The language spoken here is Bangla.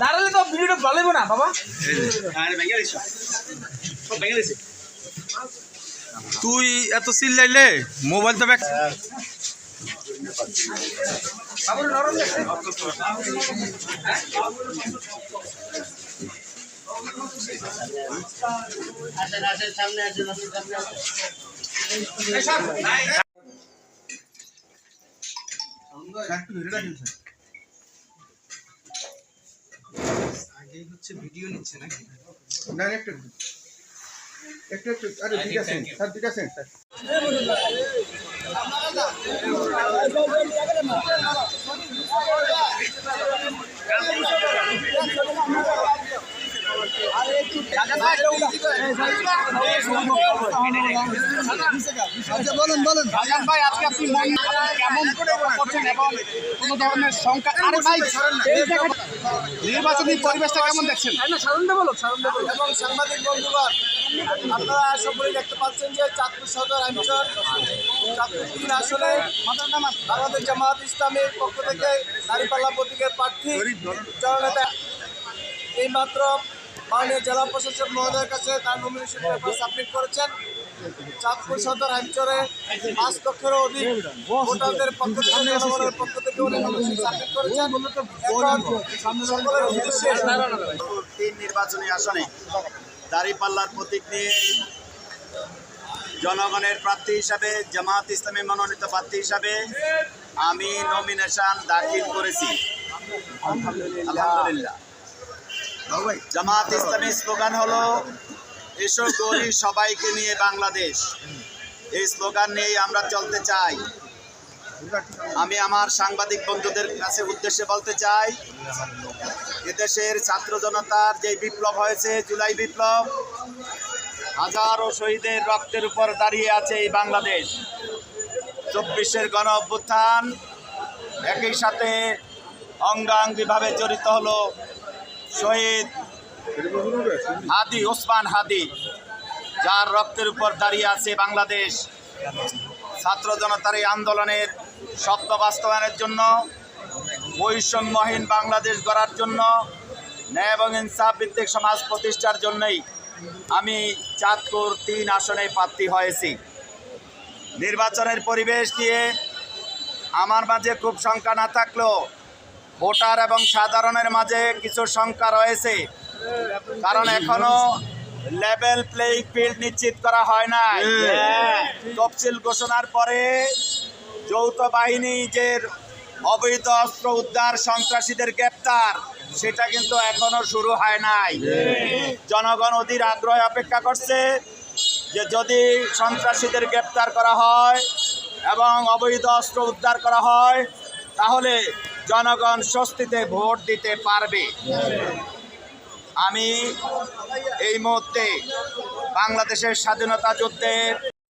দাঁড়ালে তো ভিডিওটা ভালো না বাবা। তুই এত চিল্লাইলে মোবাইল তো ব্যাগ আগে হচ্ছে ভিডিও নিচ্ছে নাকি? না একটু আরে দুইটা সেন্ট স্যার, দুইটা সেন্ট স্যার। বলেন ভাইজান ভাই, আজকে আপনি কেমন করছেন এবং কোনো ধরনের সংখ্যা নির্বাচনী পরিবেশটা কেমন দেখছেন? এবং সাংবাদিক বন্ধুগণ, আপনারা সকলেই দেখতে পাচ্ছেন যে চাঁদপুর সদর অঞ্চল চাঁদপুর 3 আসনে বাংলাদেশ জামাত ইসলামীর পক্ষ থেকে দাঁড়িপাল্লা প্রতীকের প্রার্থী জননেতা এইমাত্র মাননীয় জেলা প্রশাসক মহোদয়ের কাছে তার নমিনেশন পেপার সাবমিট করেছেন। চাঁদপুর সদর অঞ্চলে 5 লক্ষেরও অধিক ভোটারদের পক্ষ থেকে জনগণের পক্ষ থেকে উনি নমিনেশন সাবমিট করেছেন। এখন সকলের উদ্দেশ্যে 3 নির্বাচনী আসনে দাঁড়িপাল্লার প্রতীক নিয়ে জনগণের প্রার্থী হিসাবে, জামাত ইসলামী মনোনীত প্রার্থী হিসাবে আমি নমিনেশন দাখিল করেছি। আলহামদুলিল্লাহ। জামাত ইসলামী স্লোগান হলো এসো গড়ি সবাইকে নিয়ে বাংলাদেশ। এই স্লোগান নিয়েই আমরা চলতে চাই। আমি আমার সাংবাদিক বন্ধুদের কাছে উদ্দেশ্যে বলতে চাই, এদেশের ছাত্র জনতার যে বিপ্লব হয়েছে, জুলাই বিপ্লব, হাজারো শহীদের রক্তের উপর দাঁড়িয়ে আছে এই বাংলাদেশ। 24-এর গণ অভ্যুত্থান একই সাথে অঙ্গাঙ্গিভাবে জড়িত হলো শহীদ হাদি, ওসমান হাদি, যার রক্তের উপর দাঁড়িয়ে আছে বাংলাদেশ। ছাত্র জনতার এই আন্দোলনের স্বপ্ন বাস্তবায়নের জন্য, বৈষম্যহীন বাংলাদেশ গড়ার জন্য, ন্যায় এবং ইনসাফ ভিত্তিক সমাজ প্রতিষ্ঠার জন্যই আমি চাঁদপুর 3 আসনে প্রার্থী হয়েছি। নির্বাচনের পরিবেশ নিয়ে আমার মাঝে খুব শঙ্কা না থাকলেও ভোটার এবং সাধারণের মাঝে কিছু শঙ্কা রয়েছে, কারণ এখনো লেভেল প্লেইং ফিল্ড নিশ্চিত করা হয় নাই। তফসিল ঘোষণার পরে যৌথ বাহিনী যে অবৈধ অস্ত্র উদ্ধার, সন্ত্রাসীদের গ্রেপ্তার, সেটা কিন্তু এখনো শুরু হয় নাই। জনগণ অধীর আগ্রহে অপেক্ষা করছে যে যদি সন্ত্রাসীদের গ্রেপ্তার করা হয় এবং অবৈধ অস্ত্র উদ্ধার করা হয়, তাহলে জনগণ স্বস্তিতে ভোট দিতে পারবে। আমি এই মুহূর্তে বাংলাদেশের স্বাধীনতা যুদ্ধের